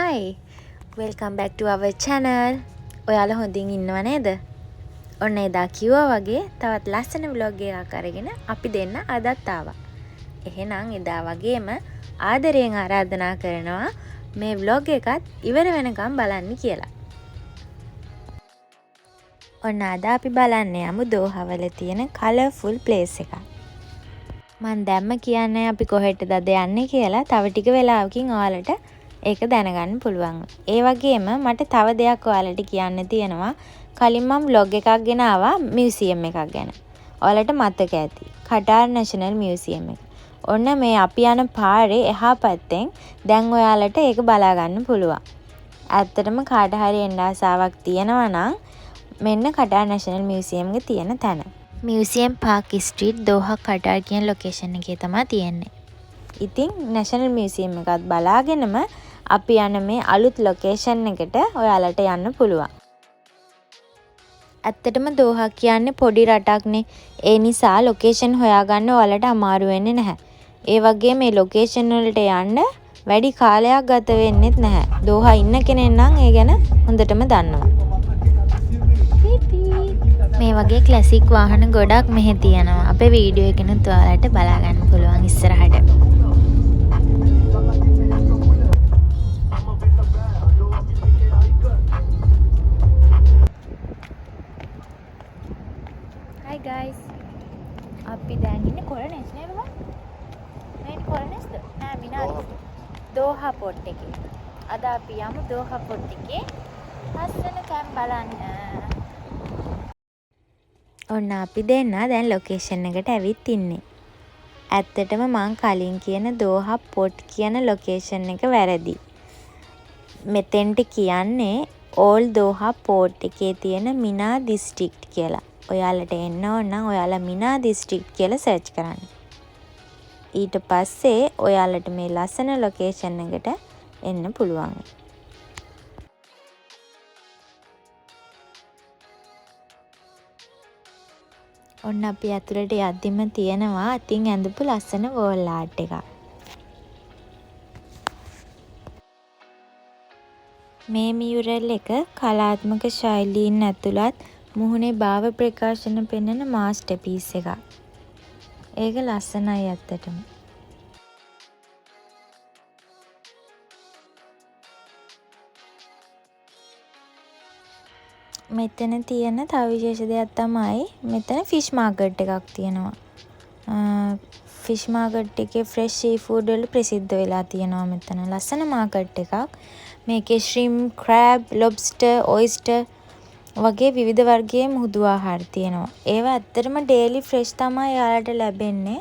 Hi! Welcome back to our channel. ඔයාලා හොඳින් ඉන්නව නේද? ඔන්න එදා කිව්වා වගේ තවත් ලස්සන vlog එකක් අරගෙන අපි දෙන්න අදත් ආවා. එහෙනම් එදා වගේම ආදරයෙන් ආරාධනා කරනවා මේ vlog එකත් ඉවර වෙනකම් බලන්න කියලා. ඔන්න අද අපි බලන්න යමු දෝහාවල තියෙන colourful place එකක්. මන් දැම්ම කියන්නේ අපි කොහෙටද යන්නේ කියලා තව ටික වෙලාවකින් ඔයාලට ඒක දැනගන්න පුළුවන්. ඒ වගේම මට තව දෙයක් ඔයාලට කියන්න තියෙනවා. කලින් මම vlog එකක් ගෙන ආවා මියුසියම් එකක් ගැන. ඔයාලට මතක ඇති. කටාර් නැෂනල් මියුසියම් එක. ඔන්න මේ අපි යන පාරේ එහා පැත්තෙන් දැන් ඔයාලට ඒක බලා ගන්න පුළුවන්. ඇත්තටම කාට හරි එන්න ආසාවක් තියෙනවා නම් මෙන්න කටාර් නැෂනල් මියුසියම් එකේ තියෙන තැන. මියුසියම් පාක් ස්ට්‍රීට් දෝහා කටාර් කියන ලොකේෂන් එකේ තමයි තියෙන්නේ. ඉතින් නැෂනල් මියුසියම් එකත් බලාගෙනම අපි යන මේ අලුත් ලොකේෂන් එකට ඔයාලට යන්න පුළුවන්. ඇත්තටම දෝහා කියන්නේ පොඩි රටක්නේ. ඒ නිසා ලොකේෂන් හොයාගන්න ඔයාලට අමාරු වෙන්නේ නැහැ. ඒ වගේ මේ ලොකේෂන් වලට යන්න වැඩි කාලයක් ගත වෙන්නේත් නැහැ. දෝහා ඉන්න කෙනෙක් නම් ඒ ගැන හොඳටම දන්නවා. මේ වගේ ක්ලාසික් වාහන ගොඩක් මෙහෙ තියෙනවා. අපේ වීඩියෝ එකෙනුත් ඔයාලට බලා ගන්න පුළුවන් ඉස්සරහට. Hi guys. අපි දැන් ඉන්නේ කොරණස් නේද බං? මේ කොරණස්ද? නෑ මිනාද. දෝහා පොට් එකේ. අද අපි යමු දෝහා පොට් එකේ ලස්සන තැන් බලන්න. ඔන්න අපි දෙන්න දැන් ලොකේෂන් එකට ඇවිත් ඉන්නේ. ඇත්තටම මං කලින් කියන දෝහා පොට් කියන ලොකේෂන් එක වැරදි. මෙතෙන්ට කියන්නේ ඕල් දෝහා පෝට් එකේ තියෙන මිනා දිස්ත්‍රික්ට් කියලා. ඔයාලට එන්න ඕන නම් ඔයාලා මිනා දිස්ත්‍රික්ට් කියලා සර්ච් කරන්න. ඊට පස්සේ ඔයාලට මේ ලස්සන ලොකේෂන් එකට එන්න පුළුවන්. ඔන්න අපි ඇතුළට යද්දිම තියෙනවා අතින් ඇඳපු ලස්සන වෝල් ආර්ට් එකක්. මේ මියුරල් එක කලාත්මක ශෛලීන් ඇතුළත් මුහුණේ භාව ප්‍රකාශන පෙන්වන මාස්ටර්පීස් එකක්. ඒක ලස්සනයි ඇත්තටම. මෙතන තියෙන තව විශේෂ දෙයක් තමයි මෙතන ෆිෂ් මාකට් එකක් තියෙනවා. ෆිෂ් මාකට් එකේ ෆ්‍රෙෂ් සී ෆුඩ් වල ප්‍රසිද්ධ වෙලා තියෙනවා මෙතන. ලස්සන මාකට් එකක්. මේකේ ශ්‍රිම්ප්, ක්‍රැබ්, ලොබ්ස්ටර්, ඔයිස්ටර් වගේ විවිධ වර්ගයේ මුහුදු ආහාර තියෙනවා. ඒවා ඇත්තටම ඩේලි ෆ්‍රෙෂ් තමයි එයාලට ලැබෙන්නේ.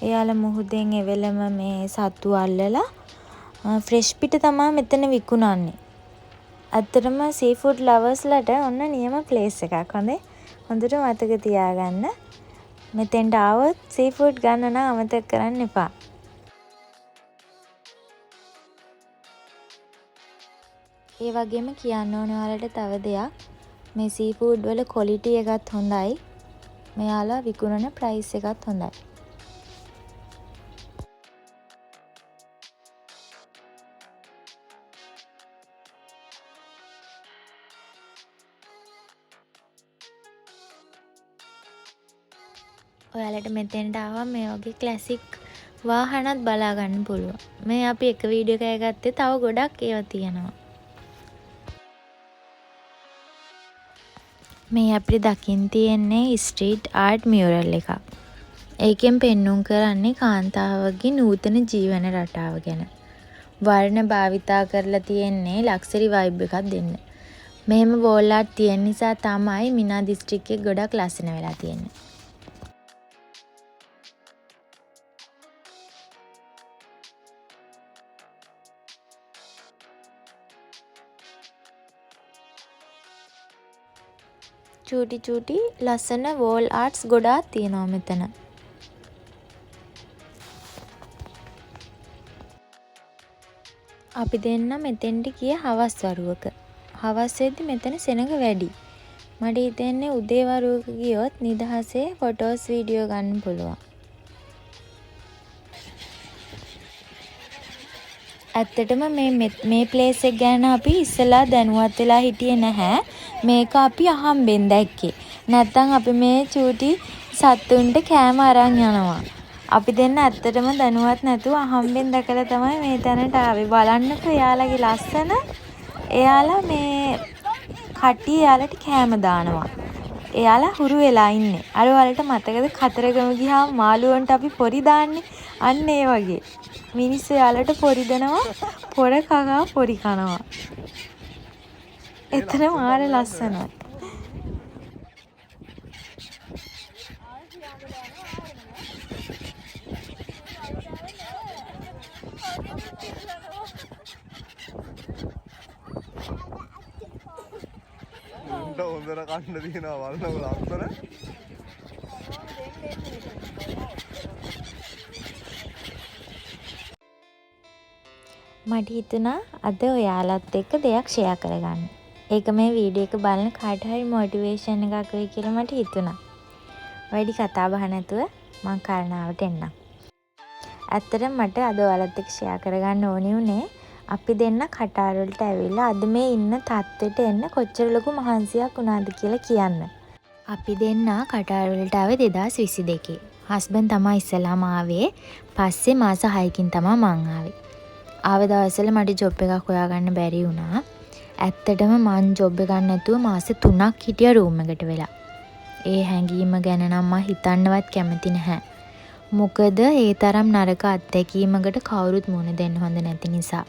එයාලා මුහුදෙන් එවෙලම මේ සතු අල්ලලා ෆ්‍රෙෂ් පිට තමයි මෙතන විකුණන්නේ. ඇත්තටම සී ෆුඩ් ලවර්ස්ලට ඔන්න නියම ප්ලේස් එකක්. හොඳට මතක තියාගන්න. මෙතෙන්ට ආවොත් සී ෆුඩ් ගන්න නම් අමතක කරන්න එපා. ඒ වගේම කියන්න ඕනේ ඔයාලට තව දෙයක්. මේ සී ෆුඩ් වල ක්වොලිටි එකත් හොඳයි. මෙයාලා විකුණන ප්‍රයිස් එකත් හොඳයි. ඔයාලට මෙතෙන්ට ආවම මේ වගේ ක්ලාසික් වාහනත් බලා ගන්න පුළුවන්. මේ අපි එක වීඩියෝ එකක් ගත්තේ තව ගොඩක් ඒවා තියෙනවා. මේ අපිට දකින්න තියෙන්නේ ස්ට්‍රීට් ආර්ට් මියුරල් එකක්. ඒකෙන් පෙන්눔 කරන්නේ කාන්තාවගේ නූතන ජීවන රටාව ගැන. වර්ණ භාවිතා කරලා තියෙන්නේ ලක්සරි වයිබ් එකක් දෙන්න. මෙහෙම වෝල් ආර්ට් තියෙන නිසා තමයි මිනා දිස්ත්‍රික්කේ ගොඩක් ලස්සන වෙලා තියෙන්නේ. චූටි චූටි ලස්සන වෝල් ආර්ට්ස් ගොඩාක් තියෙනවා මෙතන. අපි දෙන්න මෙතෙන්ට ගියේ හවස් වරුවක. හවස් වෙද්දි මෙතන සෙනඟ වැඩි. මට හිතෙන්නේ උදේ වරුවක ගියොත් නිදහසේ ෆොටෝස් වීඩියෝ ගන්න පුළුවන්. ඇත්තටම මේ ප්ලේස් එක ගැන අපි ඉස්සලා දැනුවත් වෙලා හිටියේ නැහැ. මේක අපි අහම්බෙන් දැක්කේ. නැත්තම් අපි මේ චූටි සත්තුන්ට කෑම අරන් යනවා. අපි දෙන්න ඇත්තටම දැනුවත් නැතුව අහම්බෙන් දැකලා තමයි මේ තැනට ආවේ. බලන්නකෝ එයාලගේ ලස්සන. එයාලා මේ කට්ටිය එයාලට කෑම දානවා. එයාලා හුරු වෙලා ඉන්නේ. අර වලට මතකද කතරගම ගියාම මාළුවන්ට අපි පොරි දාන්නේ? අන්න ඒ වගේ. මිනිස්සු එයාලට පොරි දෙනවා. පොර කකා පොරි කනවා. එතන මාර ලස්සනයි. හොඳට කන්න තියෙනවා වල්නම ලස්සන. මට හිතුණා අද ඔයාලත් එක්ක දෙයක් ෂෙයා කරගන්න. ඒක මේ වීඩියෝ එක බලන කාට හරි මොටිවේෂන් එකක් වෙයි කියලා මට හිතුණා. වැඩි කතා බහ නැතුව මං කාරණාවට එන්නම්. ඇත්තටම මට අද ඔයාලත් එක්ක ෂෙයා කරගන්න ඕනි උනේ අපි දෙන්න කටාර වලට ඇවිල්ලා අද මේ ඉන්න තත්ත්වෙට එන්න කොච්චර ලොකු මහන්සියක් වුණාද කියලා කියන්න. අපි දෙන්න කටාර වලට ආවේ 2022. හස්බන්ඩ් තමයි ඉස්සලාම ආවේ. පස්සේ මාස 6කින් තමයි මං ආවේ. ආව දවස්වල මට ජොබ් එකක් හොයාගන්න බැරි වුණා. ඇත්තටම මං ජොබ් එකක් නැතුව මාස 3ක් හිටියා රූම් එකට වෙලා. ඒ හැංගීම ගැන නම් මම හිතන්නවත් කැමති නැහැ. මොකද ඒ තරම් නරක අත්දැකීමකට කවුරුත් මුණ දෙන්න හොඳ නැති නිසා.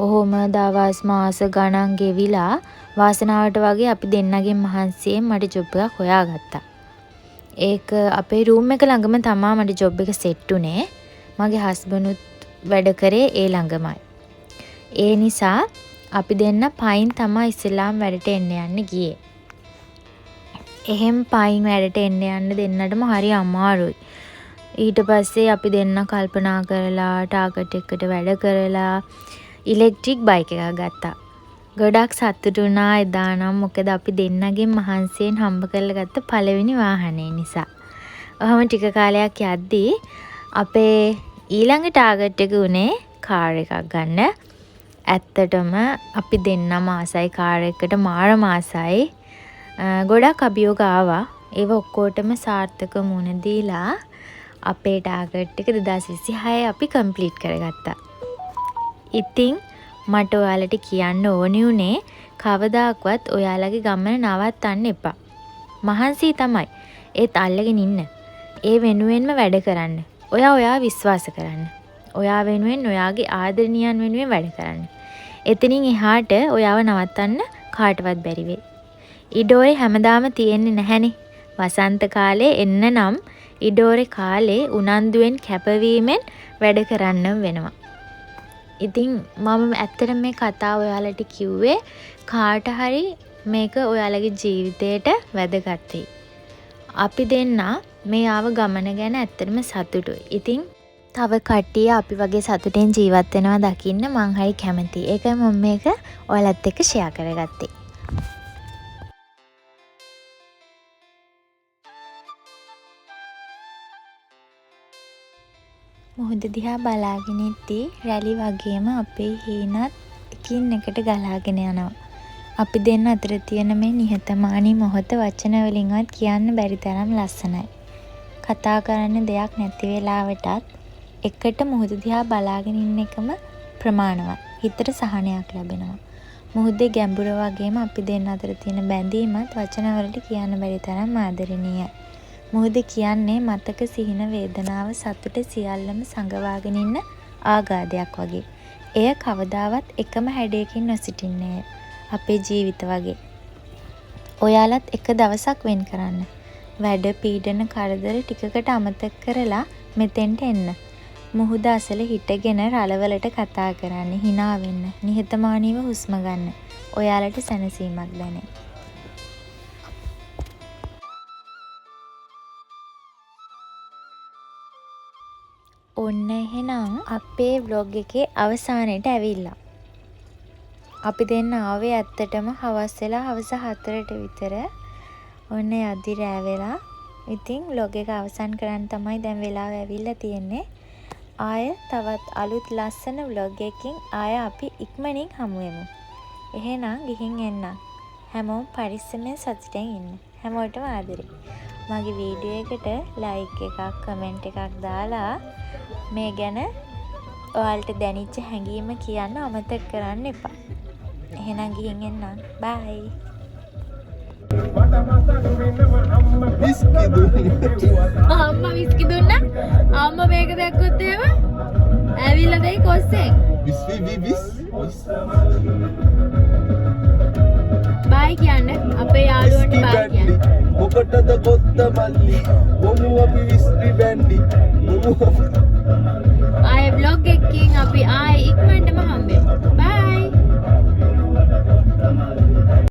ඔහොම දවස් මාස ගණන් ගෙවිලා වාසනාවට වගේ අපි දෙන්නගෙන් මහන්සියෙන් මට ජොබ් එකක් හොයාගත්තා. ඒක අපේ රූම් එක ළඟම තමයි මට ජොබ් එක සෙට් උනේ. මගේ හස්බන්ඩ්ුත් වැඩ කරේ ඒ ළඟමයි. ඒ නිසා අපි දෙන්න පයින් තමයි ඉස්ලාම් වැඩට එන්න යන්න ගියේ. එහෙම් පයින් වැඩට එන්න යන්න දෙන්නටම හරි අමාරුයි. ඊට පස්සේ අපි දෙන්න කල්පනා කරලා ටාගට් එකට වැඩ කරලා ඉලෙක්ට්‍රික් බයික් එකක් ගත්තා. ගොඩක් සතුටු වුණා එදා නම් මොකද අපි දෙන්නගෙන් මහන්සියෙන් හම්බ කරලා ගත්ත පළවෙනි වාහනේ නිසා. ඔහම ටික කාලයක් යද්දී අපේ ඊළඟ ටාගට් එක උනේ කාර් එකක් ගන්න. ඇත්තටම අපි දෙන්නම ආසයි කාර් එකකට මාර මාසයි. ගොඩක් අභියෝග ආවා. ඒව ඔක්කොටම සාර්ථක මුණ දීලා අපේ ටාගට් එක 2026 අපි කම්ප්ලීට් කරගත්තා. ඉතින් මට ඔයාලට කියන්න ඕනි උනේ කවදාක්වත් ඔයාලගේ ගමන නවත්තන්න එපා. මහන්සි තමයි. ඒත් අල්ලගෙන ඉන්න. ඒ වෙනුවෙන්ම වැඩ කරන්න. ඔයා විශ්වාස කරන්න. ඔයා වෙනුවෙන් ඔයාගේ ආදරණීයන් වෙනුවෙන් වැඩ කරන්න. එතනින් එහාට ඔයාව නවත්තන්න කාටවත් බැරි වෙයි. ඉඩෝරේ හැමදාම තියෙන්නේ නැහැනේ. වසන්ත කාලේ එන්න නම් ඉඩෝරේ කාලේ උනන්දුවෙන් කැපවීමෙන් වැඩ කරන්න වෙනවා. ඉතින් මම ඇත්තට මේ කතාව ඔයාලට කිව්වේ කාට හරි මේක ඔයාලගේ ජීවිතයට වැදගත් වෙයි. අපි දෙන්න මේ ආව ගමන ගැන ඇත්තටම සතුටුයි. ඉතින් තව කට්ටිය අපි වගේ සතුටෙන් ජීවත් වෙනවා දකින්න මං හරි කැමතියි. ඒකයි මම මේක ඔයාලත් එක්ක ෂෙයා කරගත්තේ. මුහුද දිහා බලාගෙන ඉද්දී රැලි වගේම අපේ හීනත් එකින් එකට ගලාගෙන යනවා. අපි දෙන්න අතර තියෙන මේ නිහතමානී මොහොත වචන වලින්වත් කියන්න බැරි තරම් ලස්සනයි. කතා කරන්න දෙයක් නැති වෙලාවටත් එකට මුහුද දිහා බලාගෙන ඉන්න එකම ප්‍රමාණවත්. හිතට සහනයක් ලැබෙනවා. මුහුදේ ගැඹුර වගේම අපි දෙන්න අතර තියෙන බැඳීමත් වචන වලට කියන්න බැරි තරම් ආදරණීයයි. මුහුද කියන්නේ මතක සිහින වේදනාව සතුට සියල්ලම සංගවාගෙන ඉන්න ආගාධයක් වගේ. එය කවදාවත් එකම හැඩයකින් නොසිටින්නේ අපේ ජීවිත වගේ. ඔයාලත් එක දවසක් වෙන් කරන්න. වැඩ පීඩන කරදර ටිකකට අමතක කරලා මෙතෙන්ට එන්න. මුහුද අසල හිටගෙන රළවලට කතා කරන්න, hina වෙන්න, නිහතමානීව හුස්ම ගන්න. ඔයාලට සැනසීමක් දැනේ. ඔන්න එහෙනම් අපේ vlog එකේ අවසානයට ඇවිල්ලා. අපි දෙන්න ආවේ ඇත්තටම හවස් වෙලා හවස 4ට විතර. ඔන්න යද්දි රෑ වෙලා. ඉතින් vlog එක අවසන් කරන්න තමයි දැන් වෙලාව ඇවිල්ලා තියෙන්නේ. ආය තවත් අලුත් ලස්සන vlog එකකින් ආය අපි ඉක්මනින් හමුවෙමු. එහෙනම් ගිහින් එන්න. හැමෝම පරිස්සමෙන් සතුටින් ඉන්න. හැමෝටම ආදරේ. මගේ වීඩියෝ එකට ලයික් එකක් කමෙන්ට් එකක් දාලා මේ ගැන ඔයාලට දැනෙච්ච හැඟීම කියන්න අමතක කරන්න එපා. එහෙනම් ගිහින් එන්න. බයි. අම්මා විස්කි දුන්නා. අම්මා මේක දැක්කොත් එහෙම ඇවිල්ලා දෙයි කොස්සෙන්. බයි කියන්නේ අපේ යාළුවන්ට බයි කියන්නේ. මොකටද කොත්ත මල්ලි මොමු අපි විස්රි බැන්ඩි මොමු ආයේ vlog එකකින් අපි ආයේ ඉක්මනටම හම්බෙමු. බයි.